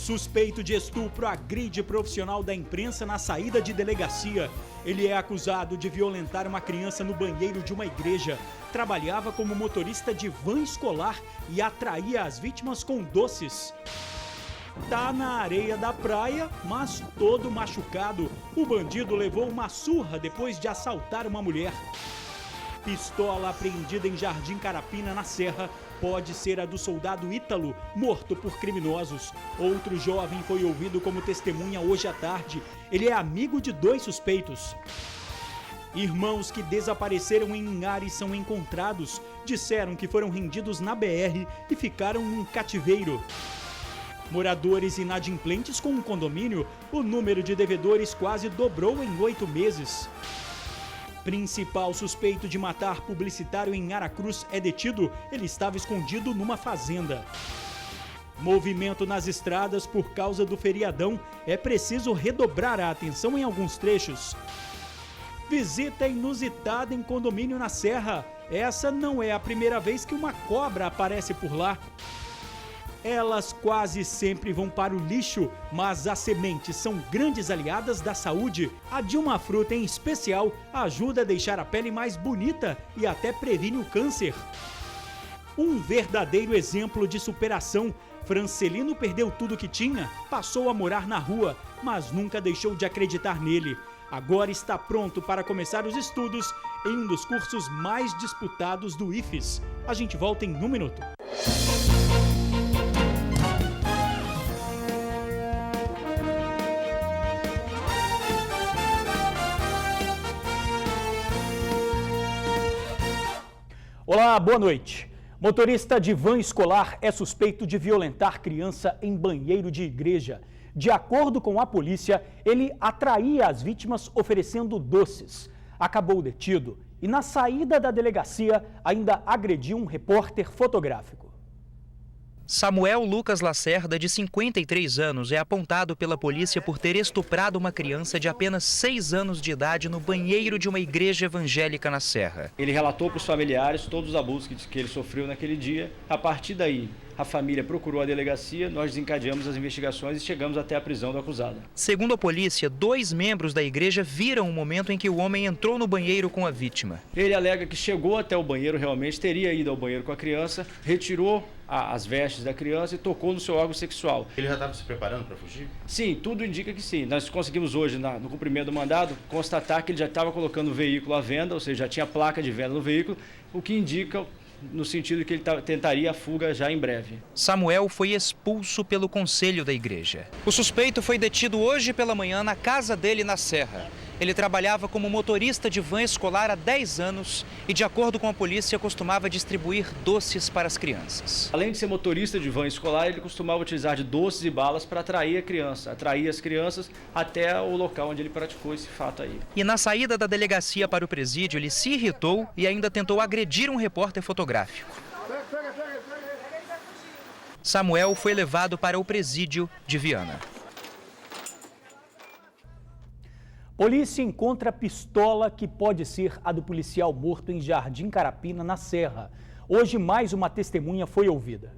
Suspeito de estupro agride profissional da imprensa na saída de delegacia. Ele é acusado de violentar uma criança no banheiro de uma igreja. Trabalhava como motorista de van escolar e atraía as vítimas com doces. Tá na areia da praia, mas todo machucado. O bandido levou uma surra depois de assaltar uma mulher. Pistola apreendida em Jardim Carapina, na Serra, pode ser a do soldado Ítalo, morto por criminosos. Outro jovem foi ouvido como testemunha hoje à tarde. Ele é amigo de 2 suspeitos. Irmãos que desapareceram em Inhares são encontrados. Disseram que foram rendidos na BR e ficaram num cativeiro. Moradores inadimplentes com um condomínio, o número de devedores quase dobrou em 8 meses. Principal suspeito de matar publicitário em Aracruz é detido. Ele estava escondido numa fazenda. Movimento nas estradas por causa do feriadão. É preciso redobrar a atenção em alguns trechos. Visita inusitada em condomínio na Serra. Essa não é a primeira vez que uma cobra aparece por lá. Elas quase sempre vão para o lixo, mas as sementes são grandes aliadas da saúde. A de uma fruta em especial ajuda a deixar a pele mais bonita e até previne o câncer. Um verdadeiro exemplo de superação. Francelino perdeu tudo que tinha, passou a morar na rua, mas nunca deixou de acreditar nele. Agora está pronto para começar os estudos em um dos cursos mais disputados do IFES. A gente volta em 1 minuto. Olá, boa noite. Motorista de van escolar é suspeito de violentar criança em banheiro de igreja. De acordo com a polícia, ele atraía as vítimas oferecendo doces. Acabou detido e, na saída da delegacia, ainda agrediu um repórter fotográfico. Samuel Lucas Lacerda, de 53 anos, é apontado pela polícia por ter estuprado uma criança de apenas 6 anos de idade no banheiro de uma igreja evangélica na Serra. Ele relatou para os familiares todos os abusos que ele sofreu naquele dia. A partir daí, a família procurou a delegacia, nós desencadeamos as investigações e chegamos até a prisão do acusado. Segundo a polícia, 2 membros da igreja viram o momento em que o homem entrou no banheiro com a vítima. Ele alega que chegou até o banheiro, realmente teria ido ao banheiro com a criança, retirou as vestes da criança e tocou no seu órgão sexual. Ele já estava se preparando para fugir? Sim, tudo indica que sim. Nós conseguimos hoje, no cumprimento do mandado, constatar que ele já estava colocando o veículo à venda, ou seja, já tinha placa de venda no veículo, o que indica no sentido de que ele tentaria a fuga já em breve. Samuel foi expulso pelo conselho da igreja. O suspeito foi detido hoje pela manhã na casa dele na Serra. Ele trabalhava como motorista de van escolar há 10 anos e, de acordo com a polícia, costumava distribuir doces para as crianças. Além de ser motorista de van escolar, ele costumava utilizar de doces e balas para atrair as crianças até o local onde ele praticou esse fato aí. E na saída da delegacia para o presídio, ele se irritou e ainda tentou agredir um repórter fotográfico. Samuel foi levado para o presídio de Viana. Polícia encontra pistola que pode ser a do policial morto em Jardim Carapina, na Serra. Hoje, mais uma testemunha foi ouvida.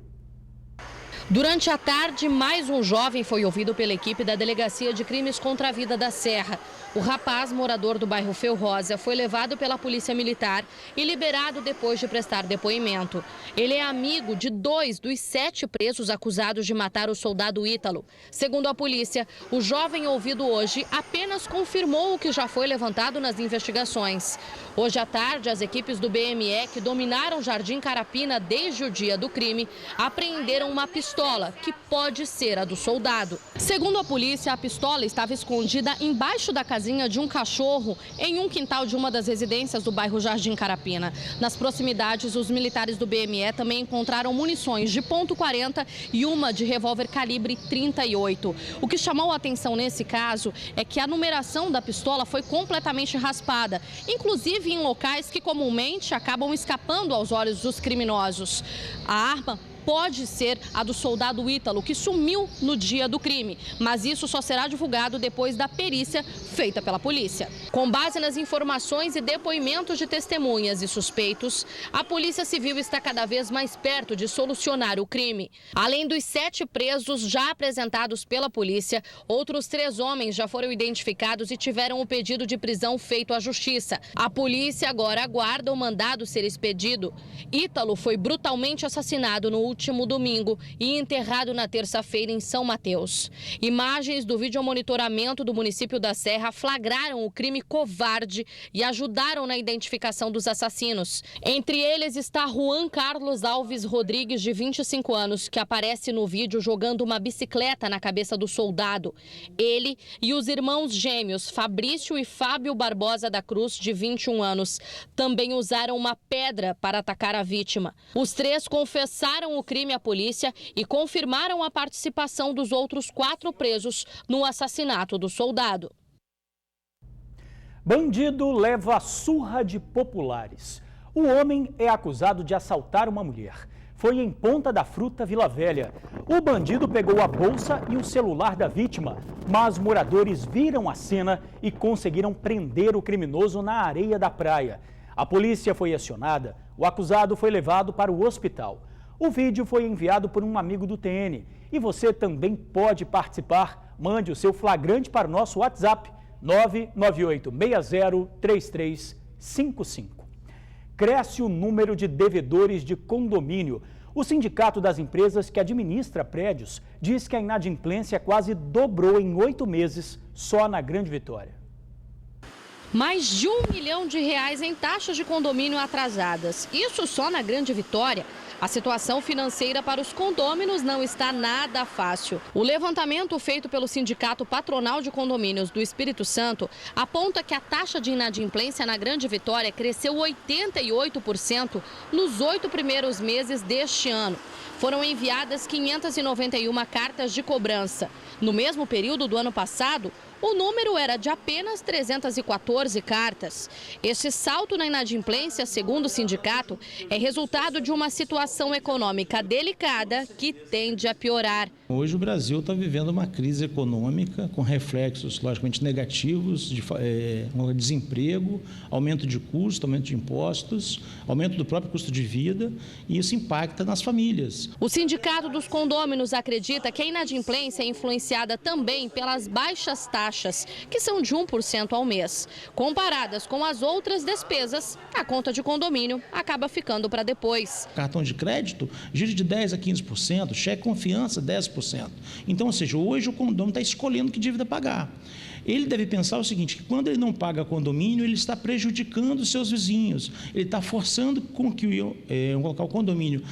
Durante a tarde, mais um jovem foi ouvido pela equipe da Delegacia de Crimes contra a Vida da Serra. O rapaz, morador do bairro Felrosa, foi levado pela Polícia Militar e liberado depois de prestar depoimento. Ele é amigo de 2 dos 7 presos acusados de matar o soldado Ítalo. Segundo a polícia, o jovem ouvido hoje apenas confirmou o que já foi levantado nas investigações. Hoje à tarde, as equipes do BME, que dominaram Jardim Carapina desde o dia do crime, apreenderam uma pistola, que pode ser a do soldado. Segundo a polícia, a pistola estava escondida embaixo da casinha de um cachorro em um quintal de uma das residências do bairro Jardim Carapina. Nas proximidades, os militares do BME também encontraram munições de .40 e uma de revólver calibre 38. O que chamou a atenção nesse caso é que a numeração da pistola foi completamente raspada, inclusive em locais que comumente acabam escapando aos olhos dos criminosos. A arma pode ser a do soldado Ítalo, que sumiu no dia do crime. Mas isso só será divulgado depois da perícia feita pela polícia. Com base nas informações e depoimentos de testemunhas e suspeitos, a Polícia Civil está cada vez mais perto de solucionar o crime. Além dos 7 presos já apresentados pela polícia, outros 3 homens já foram identificados e tiveram o pedido de prisão feito à justiça. A polícia agora aguarda o mandado ser expedido. Ítalo foi brutalmente assassinado no último domingo e enterrado na terça-feira em São Mateus. Imagens do videomonitoramento do município da Serra flagraram o crime covarde e ajudaram na identificação dos assassinos. Entre eles está Juan Carlos Alves Rodrigues, de 25 anos, que aparece no vídeo jogando uma bicicleta na cabeça do soldado. Ele e os irmãos gêmeos Fabrício e Fábio Barbosa da Cruz, de 21 anos, também usaram uma pedra para atacar a vítima. Os 3 confessaram o crime à polícia e confirmaram a participação dos outros 4 presos no assassinato do soldado. Bandido leva surra de populares. O homem é acusado de assaltar uma mulher. Foi em Ponta da Fruta, Vila Velha. O bandido pegou a bolsa e o celular da vítima, mas moradores viram a cena e conseguiram prender o criminoso na areia da praia. A polícia foi acionada, o acusado foi levado para o hospital. O vídeo foi enviado por um amigo do TN e você também pode participar. Mande o seu flagrante para o nosso WhatsApp 998603355. Cresce o número de devedores de condomínio. O Sindicato das Empresas que administra prédios diz que a inadimplência quase dobrou em 8 meses só na Grande Vitória. Mais de R$1 milhão em taxas de condomínio atrasadas. Isso só na Grande Vitória. A situação financeira para os condôminos não está nada fácil. O levantamento feito pelo Sindicato Patronal de Condomínios do Espírito Santo aponta que a taxa de inadimplência na Grande Vitória cresceu 88% nos 8 primeiros meses deste ano. Foram enviadas 591 cartas de cobrança. No mesmo período do ano passado, o número era de apenas 314 cartas. Esse salto na inadimplência, segundo o sindicato, é resultado de uma situação econômica delicada que tende a piorar. Hoje o Brasil está vivendo uma crise econômica com reflexos, logicamente, negativos, de desemprego, aumento de custo, aumento de impostos, aumento do próprio custo de vida, e isso impacta nas famílias. O Sindicato dos Condôminos acredita que a inadimplência é influenciada também pelas baixas taxas, que são de 1% ao mês. Comparadas com as outras despesas, a conta de condomínio acaba ficando para depois. Cartão de crédito gira de 10% a 15%, cheque confiança 10%. Então, ou seja, hoje o condomínio está escolhendo que dívida pagar. Ele deve pensar o seguinte, que quando ele não paga condomínio, ele está prejudicando os seus vizinhos. Ele está forçando com que o condomínio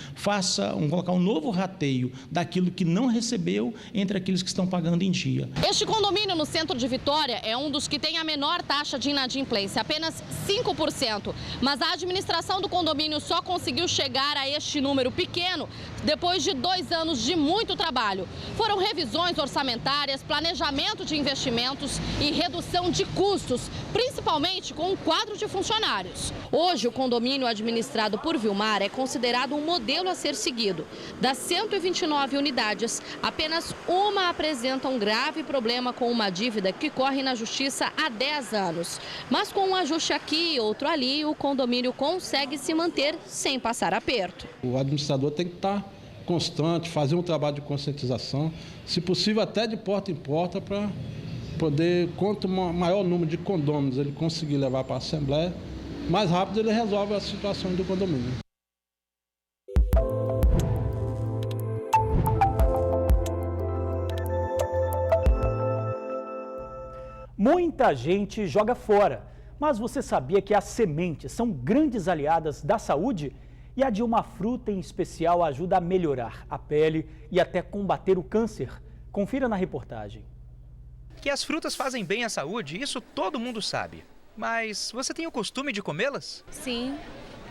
colocar um novo rateio daquilo que não recebeu entre aqueles que estão pagando em dia. Este condomínio no centro de Vitória é um dos que tem a menor taxa de inadimplência, apenas 5%. Mas a administração do condomínio só conseguiu chegar a este número pequeno depois de 2 anos de muito trabalho. Foram revisões orçamentárias, planejamento de investimentos e redução de custos, principalmente com um quadro de funcionários. Hoje, o condomínio administrado por Vilmar é considerado um modelo a ser seguido. Das 129 unidades, apenas uma apresenta um grave problema com uma dívida que corre na justiça há 10 anos. Mas com um ajuste aqui e outro ali, o condomínio consegue se manter sem passar aperto. O administrador tem que estar constante, fazer um trabalho de conscientização, se possível até de porta em porta, para poder, quanto maior número de condôminos ele conseguir levar para a Assembleia, mais rápido ele resolve a situação do condomínio. Muita gente joga fora, mas você sabia que as sementes são grandes aliadas da saúde? E a de uma fruta em especial ajuda a melhorar a pele e até combater o câncer. Confira na reportagem. Que as frutas fazem bem à saúde, isso todo mundo sabe. Mas você tem o costume de comê-las? Sim,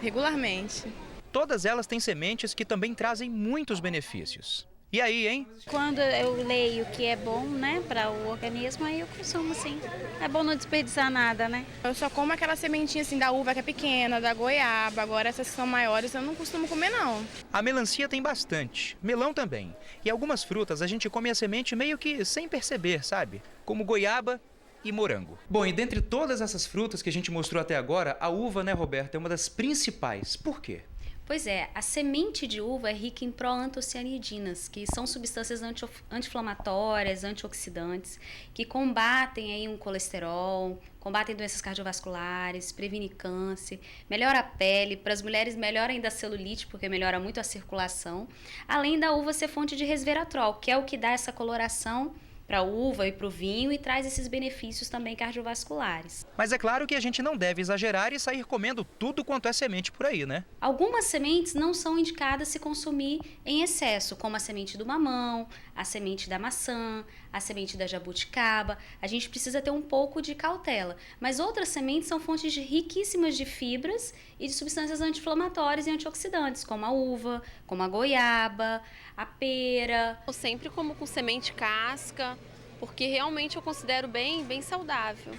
regularmente. Todas elas têm sementes que também trazem muitos benefícios. E aí, hein? Quando eu leio que é bom, né, para o organismo, aí eu consumo, sim. É bom não desperdiçar nada, né? Eu só como aquela sementinha assim da uva que é pequena, da goiaba. Agora essas que são maiores eu não costumo comer, não. A melancia tem bastante, melão também. E algumas frutas a gente come a semente meio que sem perceber, sabe? Como goiaba e morango. Bom, e dentre todas essas frutas que a gente mostrou até agora, a uva, né, Roberta, é uma das principais. Por quê? Pois é, a semente de uva é rica em proantocianidinas, que são substâncias anti-inflamatórias, antioxidantes, que combatem aí um colesterol, combatem doenças cardiovasculares, previne câncer, melhora a pele, para as mulheres melhora ainda a celulite, porque melhora muito a circulação, além da uva ser fonte de resveratrol, que é o que dá essa coloração para a uva e para o vinho e traz esses benefícios também cardiovasculares. Mas é claro que a gente não deve exagerar e sair comendo tudo quanto é semente por aí, né? Algumas sementes não são indicadas se consumir em excesso, como a semente do mamão, a semente da maçã, a semente da jabuticaba. A gente precisa ter um pouco de cautela. Mas outras sementes são fontes riquíssimas de fibras e de substâncias anti-inflamatórias e antioxidantes, como a uva, como a goiaba, a pera. Eu sempre como com semente casca, porque realmente eu considero bem saudável.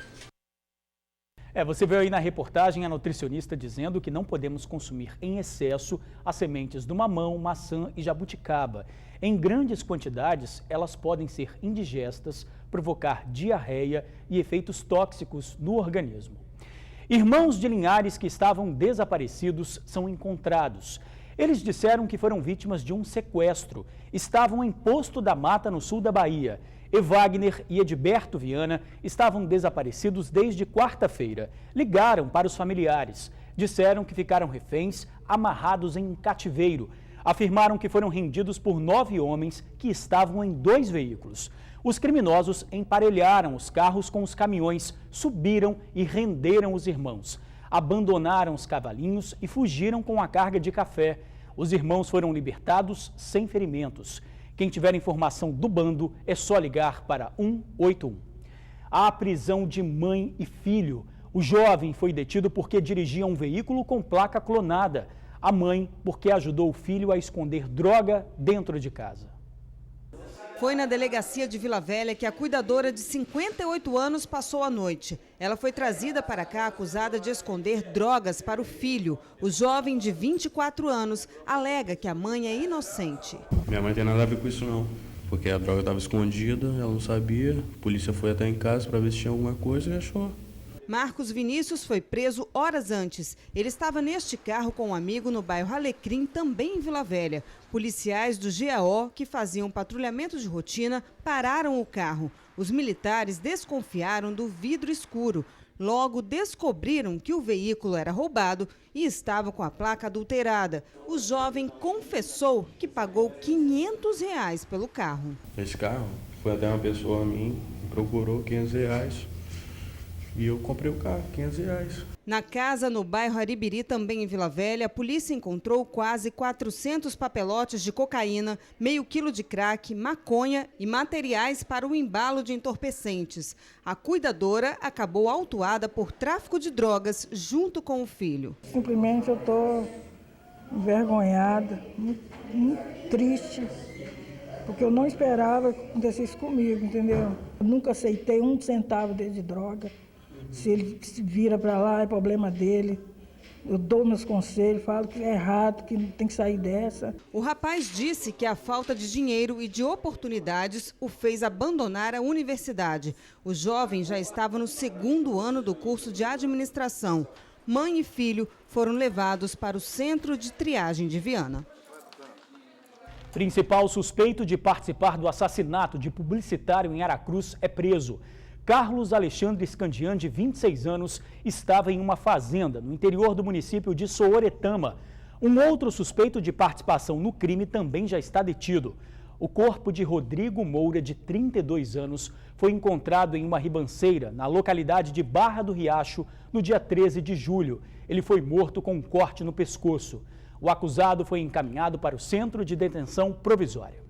Você viu aí na reportagem a nutricionista dizendo que não podemos consumir em excesso as sementes do mamão, maçã e jabuticaba. Em grandes quantidades, elas podem ser indigestas, provocar diarreia e efeitos tóxicos no organismo. Irmãos de Linhares que estavam desaparecidos são encontrados. Eles disseram que foram vítimas de um sequestro. Estavam em Posto da Mata, no sul da Bahia. Wagner e Edberto Viana estavam desaparecidos desde quarta-feira. Ligaram para os familiares. Disseram que ficaram reféns, amarrados em um cativeiro. Afirmaram que foram rendidos por 9 homens que estavam em 2 veículos. Os criminosos emparelharam os carros com os caminhões, subiram e renderam os irmãos. Abandonaram os cavalinhos e fugiram com a carga de café. Os irmãos foram libertados sem ferimentos. Quem tiver informação do bando é só ligar para 181. Há prisão de mãe e filho. O jovem foi detido porque dirigia um veículo com placa clonada. A mãe porque ajudou o filho a esconder droga dentro de casa. Foi na delegacia de Vila Velha que a cuidadora de 58 anos passou a noite. Ela foi trazida para cá acusada de esconder drogas para o filho. O jovem de 24 anos alega que a mãe é inocente. Minha mãe não tem nada a ver com isso não, porque a droga estava escondida, ela não sabia. A polícia foi até em casa para ver se tinha alguma coisa e achou. Marcos Vinícius foi preso horas antes. Ele estava neste carro com um amigo no bairro Alecrim, também em Vila Velha. Policiais do GAO, que faziam patrulhamento de rotina, pararam o carro. Os militares desconfiaram do vidro escuro. Logo descobriram que o veículo era roubado e estava com a placa adulterada. O jovem confessou que pagou R$500 pelo carro. Esse carro foi até uma pessoa a mim, procurou R$500. E eu comprei o carro, R$500. Na casa, no bairro Aribiri, também em Vila Velha, a polícia encontrou quase 400 papelotes de cocaína, meio quilo de crack, maconha e materiais para o embalo de entorpecentes. A cuidadora acabou autuada por tráfico de drogas junto com o filho. Simplesmente eu estou envergonhada, muito triste, porque eu não esperava que acontecesse comigo, entendeu? Eu nunca aceitei 1 centavo de droga. Se ele vira para lá, é problema dele. Eu dou meus conselhos, falo que é errado, que tem que sair dessa. O rapaz disse que a falta de dinheiro e de oportunidades o fez abandonar a universidade. O jovem já estava no 2º ano do curso de administração. Mãe e filho foram levados para o centro de triagem de Viana. Principal suspeito de participar do assassinato de publicitário em Aracruz é preso. Carlos Alexandre Scandian, de 26 anos, estava em uma fazenda no interior do município de Sooretama. Um outro suspeito de participação no crime também já está detido. O corpo de Rodrigo Moura, de 32 anos, foi encontrado em uma ribanceira na localidade de Barra do Riacho no dia 13 de julho. Ele foi morto com um corte no pescoço. O acusado foi encaminhado para o Centro de Detenção Provisória.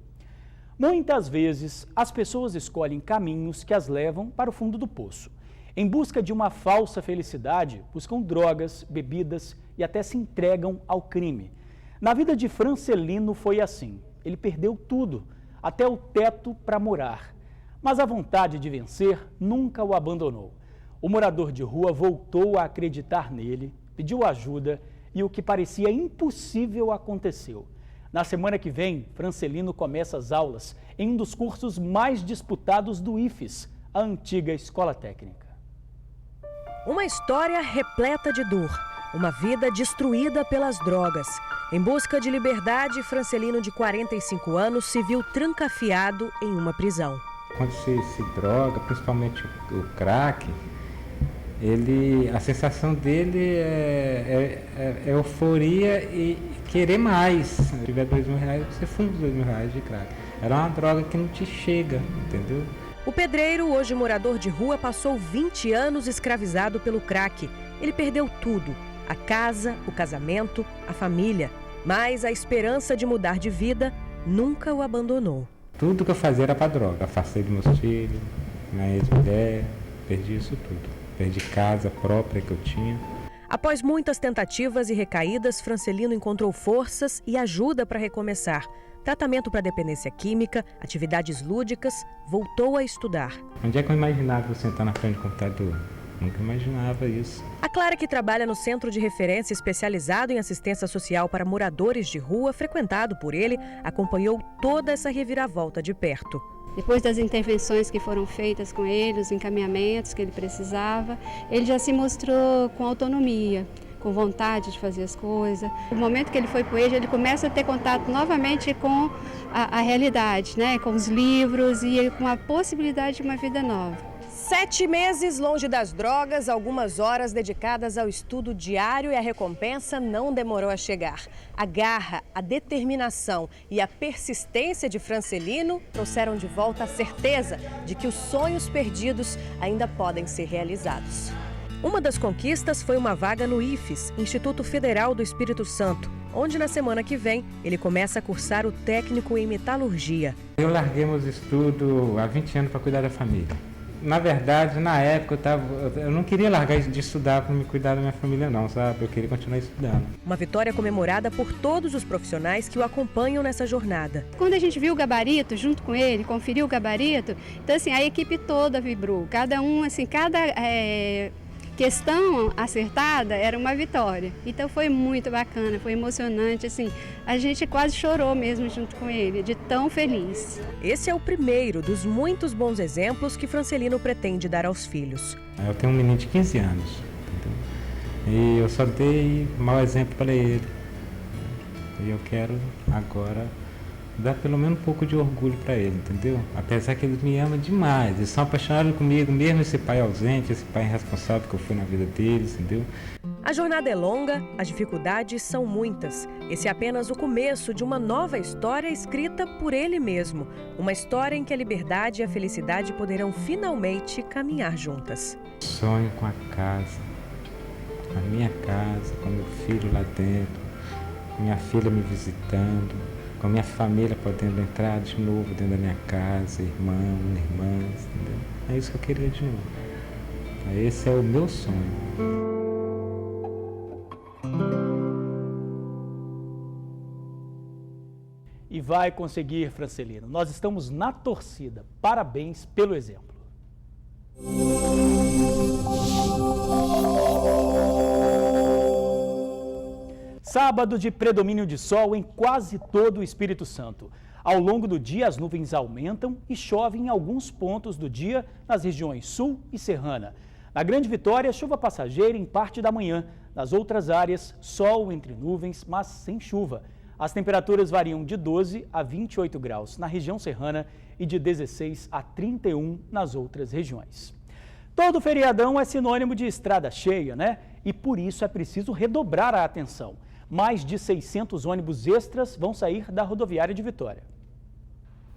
Muitas vezes, as pessoas escolhem caminhos que as levam para o fundo do poço. Em busca de uma falsa felicidade, buscam drogas, bebidas e até se entregam ao crime. Na vida de Francelino foi assim. ele perdeu tudo, até o teto para morar. Mas a vontade de vencer nunca o abandonou. O morador de rua voltou a acreditar nele, pediu ajuda e o que parecia impossível aconteceu. Na semana que vem, Francelino começa as aulas em um dos cursos mais disputados do IFES, a antiga Escola Técnica. Uma história repleta de dor, uma vida destruída pelas drogas. Em busca de liberdade, Francelino, de 45 anos, se viu trancafiado em uma prisão. Quando se droga, principalmente o crack, a sensação dele é euforia e querer mais. Se tiver R$2.000, você fuma R$2.000 de crack. Era uma droga que não te chega, entendeu? O pedreiro, hoje morador de rua, passou 20 anos escravizado pelo crack. Ele perdeu tudo: a casa, o casamento, a família. Mas a esperança de mudar de vida nunca o abandonou. Tudo que eu fazia era para droga. Afastei dos meus filhos, minha ex-mulher, perdi isso tudo. Perdi casa própria que eu tinha. Após muitas tentativas e recaídas, Francelino encontrou forças e ajuda para recomeçar. Tratamento para dependência química, atividades lúdicas, voltou a estudar. Onde é que eu imaginava sentar na frente do computador? Nunca imaginava isso. A Clara, que trabalha no Centro de Referência especializado em assistência social para moradores de rua, frequentado por ele, acompanhou toda essa reviravolta de perto. Depois das intervenções que foram feitas com ele, os encaminhamentos que ele precisava, ele já se mostrou com autonomia, com vontade de fazer as coisas. No momento que ele foi para o EJA, ele começa a ter contato novamente com a realidade, né? Com os livros e com a possibilidade de uma vida nova. 7 meses longe das drogas, algumas horas dedicadas ao estudo diário e a recompensa não demorou a chegar. A garra, a determinação e a persistência de Francelino trouxeram de volta a certeza de que os sonhos perdidos ainda podem ser realizados. Uma das conquistas foi uma vaga no IFES, Instituto Federal do Espírito Santo, onde na semana que vem ele começa a cursar o técnico em metalurgia. Eu larguei meus estudos há 20 anos para cuidar da família. Na verdade, na época, eu não queria largar de estudar para me cuidar da minha família não, sabe? Eu queria continuar estudando. Uma vitória comemorada por todos os profissionais que o acompanham nessa jornada. Quando a gente viu o gabarito junto com ele, conferiu o gabarito, então assim, a equipe toda vibrou. Cada questão acertada era uma vitória. Então foi muito bacana, foi emocionante, assim, a gente quase chorou mesmo junto com ele, de tão feliz. Esse é o primeiro dos muitos bons exemplos que Francelino pretende dar aos filhos. Eu tenho um menino de 15 anos, entendeu? E eu só dei mau exemplo para ele. E eu quero agora dar pelo menos um pouco de orgulho para ele, entendeu? Apesar que ele me ama demais, eles são apaixonados comigo, mesmo esse pai ausente, esse pai irresponsável que eu fui na vida deles, entendeu? A jornada é longa, as dificuldades são muitas. Esse é apenas o começo de uma nova história escrita por ele mesmo. Uma história em que a liberdade e a felicidade poderão finalmente caminhar juntas. Sonho com a casa, a minha casa, com meu filho lá dentro, minha filha me visitando, com a minha família podendo entrar de novo dentro da minha casa, irmãs, entendeu? É isso que eu queria de novo. Esse é o meu sonho. E vai conseguir, Francelino. Nós estamos na torcida. Parabéns pelo exemplo. Sábado de predomínio de sol em quase todo o Espírito Santo. Ao longo do dia, as nuvens aumentam e chove em alguns pontos do dia nas regiões sul e serrana. Na Grande Vitória, chuva passageira em parte da manhã. Nas outras áreas, sol entre nuvens, mas sem chuva. As temperaturas variam de 12 a 28 graus na região serrana e de 16 a 31 nas outras regiões. Todo feriadão é sinônimo de estrada cheia, né? E por isso é preciso redobrar a atenção. Mais de 600 ônibus extras vão sair da rodoviária de Vitória.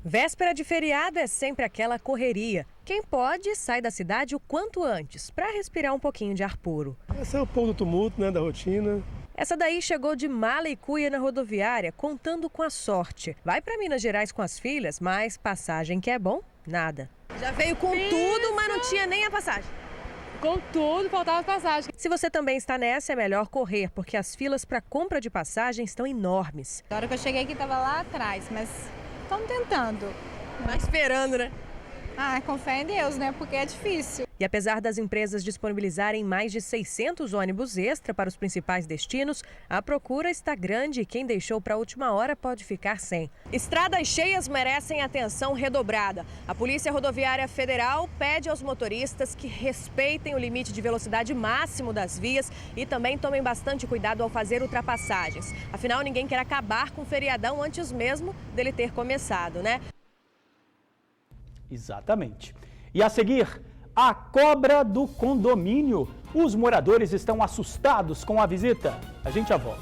Véspera de feriado é sempre aquela correria. Quem pode, sai da cidade o quanto antes, para respirar um pouquinho de ar puro. Esse é o pouco do tumulto, né, da rotina. Essa daí chegou de mala e cuia na rodoviária, contando com a sorte. Vai para Minas Gerais com as filhas, mas passagem que é bom, nada. Já veio com tudo, mas não tinha nem a passagem. com tudo, faltava passagem. Se você também está nessa, é melhor correr, porque as filas para compra de passagem estão enormes. Na hora que eu cheguei aqui estava lá atrás, mas estamos tentando. Tá esperando, né? Com fé em Deus, né? Porque é difícil. E apesar das empresas disponibilizarem mais de 600 ônibus extra para os principais destinos, a procura está grande e quem deixou para a última hora pode ficar sem. Estradas cheias merecem atenção redobrada. A Polícia Rodoviária Federal pede aos motoristas que respeitem o limite de velocidade máximo das vias e também tomem bastante cuidado ao fazer ultrapassagens. Afinal, ninguém quer acabar com o feriadão antes mesmo dele ter começado, né? Exatamente. E a seguir, a cobra do condomínio. Os moradores estão assustados com a visita. A gente já volta.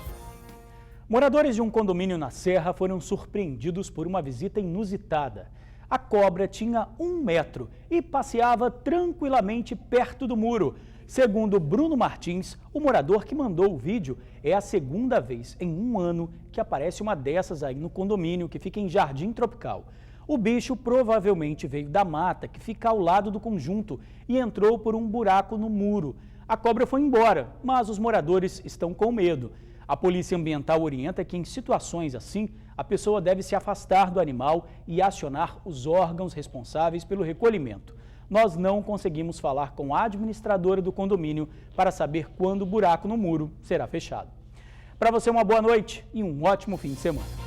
Moradores de um condomínio na Serra foram surpreendidos por uma visita inusitada. A cobra tinha 1 metro e passeava tranquilamente perto do muro. Segundo Bruno Martins, o morador que mandou o vídeo, é a segunda vez em 1 ano que aparece uma dessas aí no condomínio que fica em Jardim Tropical. O bicho provavelmente veio da mata, que fica ao lado do conjunto, e entrou por um buraco no muro. A cobra foi embora, mas os moradores estão com medo. A Polícia Ambiental orienta que em situações assim, a pessoa deve se afastar do animal e acionar os órgãos responsáveis pelo recolhimento. Nós não conseguimos falar com a administradora do condomínio para saber quando o buraco no muro será fechado. Para você, uma boa noite e um ótimo fim de semana.